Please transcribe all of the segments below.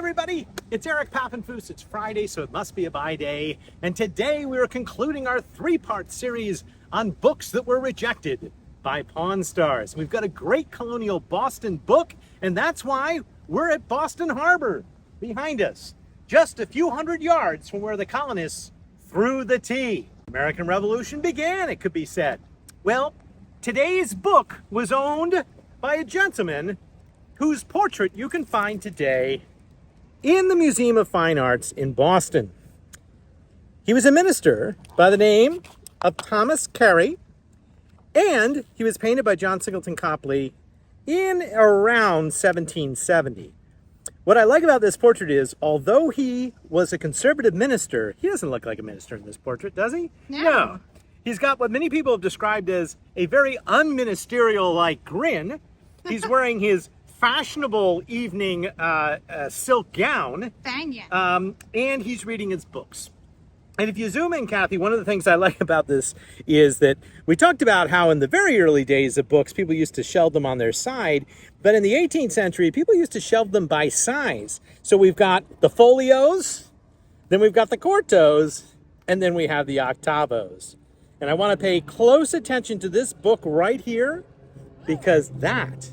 everybody, it's Eric Pappenfuss. It's Friday, so it must be a buy day. And today we're concluding our three-part series on books that were rejected by Pawn Stars. We've got a great colonial Boston book, and that's why we're at Boston Harbor behind us, just a few hundred yards from where the colonists threw the tea. American Revolution began, it could be said. Well, today's book was owned by a gentleman whose portrait you can find today in the Museum of Fine Arts in Boston. He was a minister by the name of Thomas Carey, and he was painted by John Singleton Copley in around 1770. What I like about this portrait is, although he was a conservative minister, he doesn't look like a minister in this portrait, does he? No. He's got what many people have described as a very unministerial-like grin. He's wearing his fashionable evening silk gown, and he's reading his books. And if you zoom in, Kathy, one of the things I like about this is that we talked about how in the very early days of books, people used to shelve them on their side, but in the 18th century, people used to shelve them by size. So we've got the folios, then we've got the quartos, and then we have the octavos. And I want to pay close attention to this book right here, because that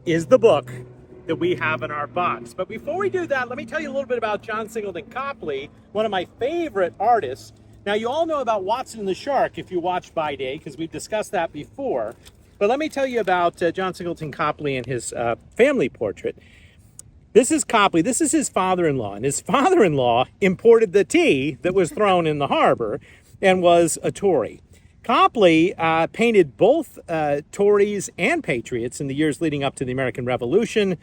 is the book that we have in our box. But before we do that, let me tell you a little bit about John Singleton Copley, one of my favorite artists. Now, you all know about Watson and the Shark if you watch By Day, because we've discussed that before. But let me tell you about John Singleton Copley and his family portrait. This is Copley. This is his father-in-law. And his father-in-law imported the tea that was thrown in the harbor and was a Tory. Copley painted both Tories and Patriots in the years leading up to the American Revolution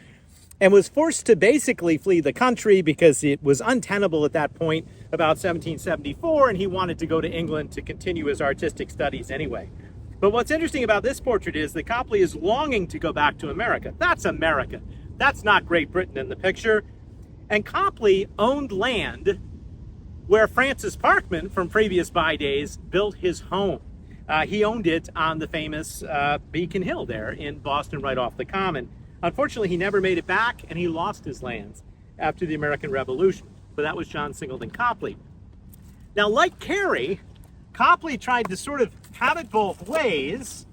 and was forced to basically flee the country because it was untenable at that point, about 1774, and he wanted to go to England to continue his artistic studies anyway. But what's interesting about this portrait is that Copley is longing to go back to America. That's America. That's not Great Britain in the picture. And Copley owned land where Francis Parkman from previous By Days built his home. He owned it on the famous Beacon Hill there in Boston, right off the Common. Unfortunately, he never made it back, and he lost his lands after the American Revolution. But that was John Singleton Copley. Now, like Carey, Copley tried to sort of have it both ways,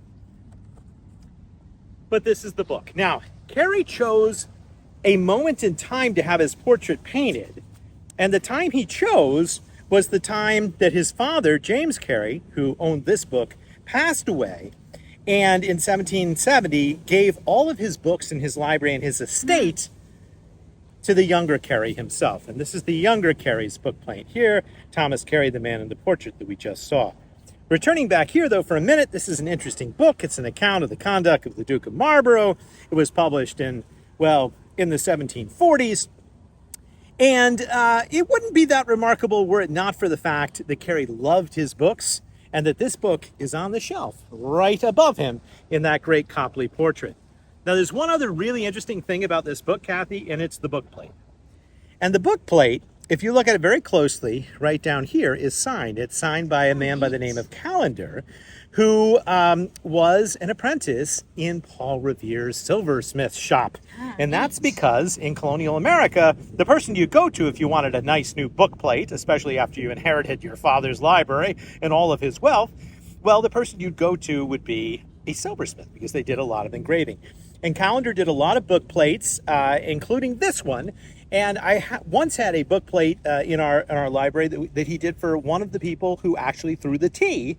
but this is the book. Now, Carey chose a moment in time to have his portrait painted, and the time he chose was the time that his father, James Carey, who owned this book, passed away, and in 1770 gave all of his books in his library and his estate to the younger Carey himself. And this is the younger Carey's book plate here, Thomas Carey, the man in the portrait that we just saw. Returning back here, though, for a minute, this is an interesting book. It's an account of the conduct of the Duke of Marlborough. It was published in the 1740s. And it wouldn't be that remarkable were it not for the fact that Carey loved his books and that this book is on the shelf right above him in that great Copley portrait. Now, there's one other really interesting thing about this book, Kathy, and it's the book plate. And the book plate, if you look at it very closely, right down here, is signed. It's signed by a man by the name of Callender, who was an apprentice in Paul Revere's silversmith shop. And that's because in colonial America, the person you go to if you wanted a nice new book plate, especially after you inherited your father's library and all of his wealth, well, the person you'd go to would be a silversmith because they did a lot of engraving. And Callender did a lot of book plates, including this one. And I once had a book plate in our library that he did for one of the people who actually threw the tea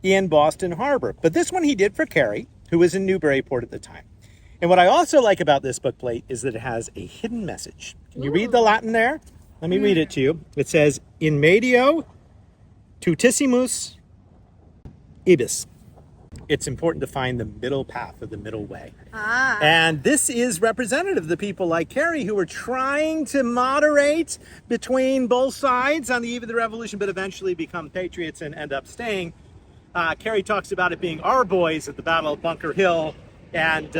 in Boston Harbor. But this one he did for Carey, who was in Newburyport at the time. And what I also like about this book plate is that it has a hidden message. Can you read the Latin there? Let me read it to you. It says, In medio tutissimus ibis. It's important to find the middle path or the middle way. And this is representative of the people like Carey who were trying to moderate between both sides on the eve of the revolution, but eventually become patriots and end up staying. Carey talks about it being our boys at the Battle of Bunker Hill, and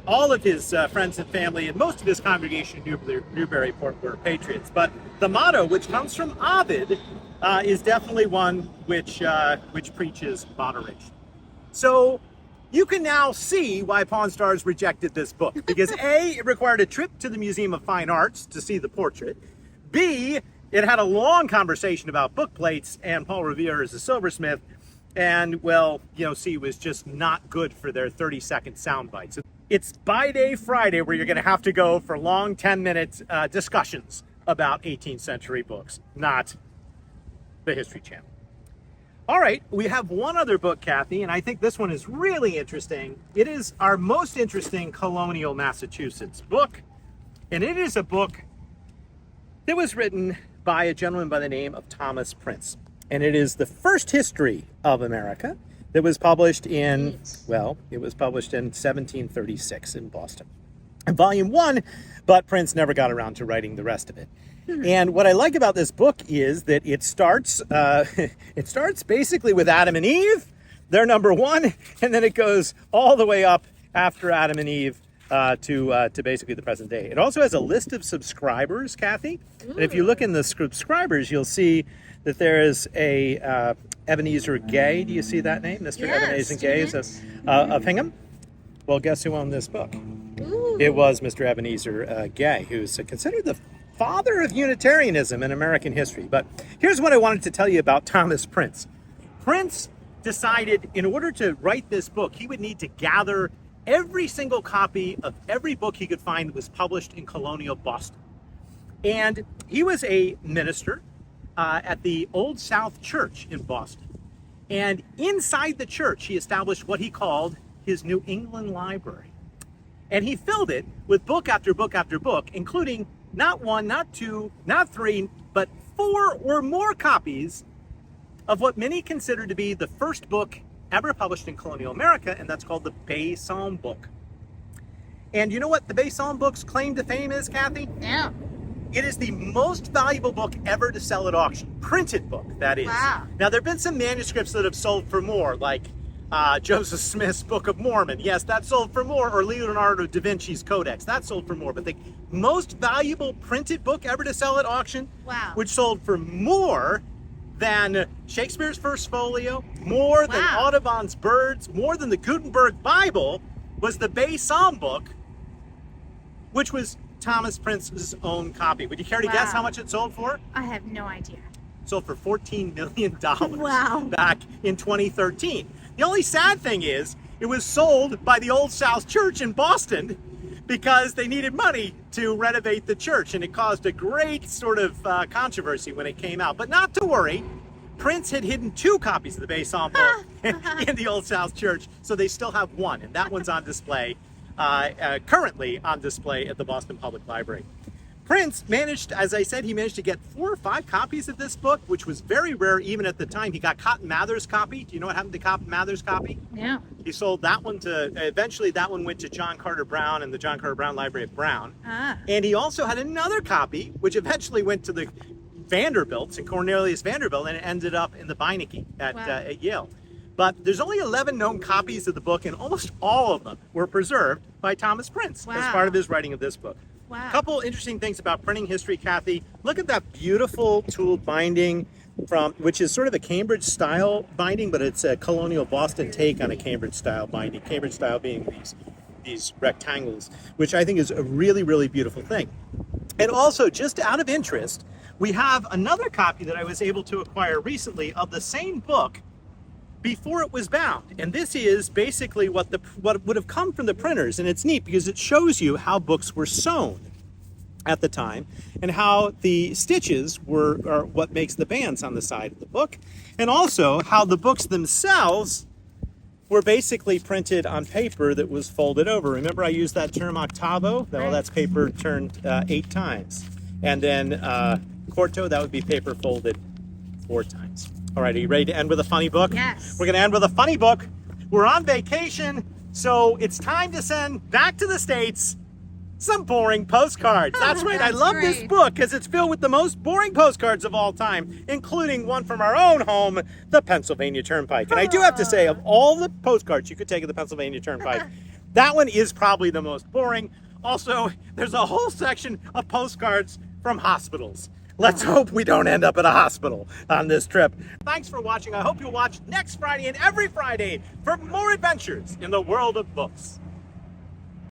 all of his friends and family and most of his congregation in Newburyport were patriots. But the motto, which comes from Ovid, is definitely one which preaches moderation. So you can now see why Pawn Stars rejected this book. Because A, it required a trip to the Museum of Fine Arts to see the portrait. B, it had a long conversation about book plates and Paul Revere as a silversmith. And, well, C was just not good for their 30-second sound bites. It's Buy Day Friday where you're going to have to go for long 10-minute discussions about 18th century books, not the History Channel. All right, we have one other book, Kathy, and I think this one is really interesting. It is our most interesting colonial Massachusetts book, and it is a book that was written by a gentleman by the name of Thomas Prince. And it is the first history of America that was published in, well, it was published in 1736 in Boston. In volume 1, but Prince never got around to writing the rest of it. And what I like about this book is that it starts basically with Adam and Eve. They're number 1, and then it goes all the way up after Adam and Eve to basically the present day. It also has a list of subscribers, Kathy. And if you look in the subscribers, you'll see that there is a Ebenezer Gay. Do you see that name? Mr. Yes, Ebenezer Gay of Hingham. Well, guess who owned this book? Ooh. It was Mr. Ebenezer Gay, who's considered the father of Unitarianism in American history. But here's what I wanted to tell you about Thomas Prince. Prince decided in order to write this book, he would need to gather every single copy of every book he could find that was published in colonial Boston. And he was a minister at the Old South Church in Boston. And inside the church, he established what he called his New England Library. And he filled it with book after book after book, including not 1, not 2, not 3, but 4 or more copies of what many consider to be the first book ever published in colonial America, and that's called the Bay Psalm Book. And you know what the Bay Psalm Book's claim to fame is, Kathy? Yeah. It is the most valuable book ever to sell at auction. Printed book, that is. Wow. Now, there have been some manuscripts that have sold for more, like Joseph Smith's Book of Mormon. Yes, that sold for more. Or Leonardo da Vinci's Codex. That sold for more. But the most valuable printed book ever to sell at auction, wow, which sold for more than Shakespeare's First Folio, more than Audubon's Birds, more than the Gutenberg Bible, was the Bay Psalm Book, which was Thomas Prince's own copy. Would you care to guess how much it sold for? I have no idea. Sold for $14 million Wow. back in 2013. The only sad thing is it was sold by the Old South Church in Boston because they needed money to renovate the church, and it caused a great sort of controversy when it came out. But not to worry, Prince had hidden 2 copies of the Bay Psalm Book in the Old South Church, so they still have 1, and that one's on display. Currently on display at the Boston Public Library. Prince managed, as I said, he managed to get 4 or 5 copies of this book, which was very rare even at the time. He got Cotton Mather's copy. Do you know what happened to Cotton Mather's copy? Yeah. He sold that one eventually that one went to John Carter Brown and the John Carter Brown Library at Brown. And he also had another copy, which eventually went to the Vanderbilts and Cornelius Vanderbilt, and it ended up in the Beinecke at Yale. But there's only 11 known copies of the book, and almost all of them were preserved by Thomas Prince as part of his writing of this book. Wow. A couple interesting things about printing history, Kathy. Look at that beautiful tooled binding, which is sort of a Cambridge style binding, but it's a colonial Boston take on a Cambridge style binding. Cambridge style being these rectangles, which I think is a really, really beautiful thing. And also, just out of interest, we have another copy that I was able to acquire recently of the same book before it was bound. And this is basically what would have come from the printers. And it's neat because it shows you how books were sewn at the time and how the stitches are what makes the bands on the side of the book. And also how the books themselves were basically printed on paper that was folded over. Remember I used that term octavo? Well, that's paper turned 8 times. And then quarto, that would be paper folded 4 times. All right, are you ready to end with a funny book? Yes. We're going to end with a funny book. We're on vacation, so it's time to send back to the States some boring postcards. That's right. I love this book because it's filled with the most boring postcards of all time, including one from our own home, the Pennsylvania Turnpike. And I do have to say, of all the postcards you could take of the Pennsylvania Turnpike, that one is probably the most boring. Also, there's a whole section of postcards from hospitals, Let's hope we don't end up in a hospital on this trip. Thanks for watching. I hope you'll watch next Friday and every Friday for more adventures in the world of books.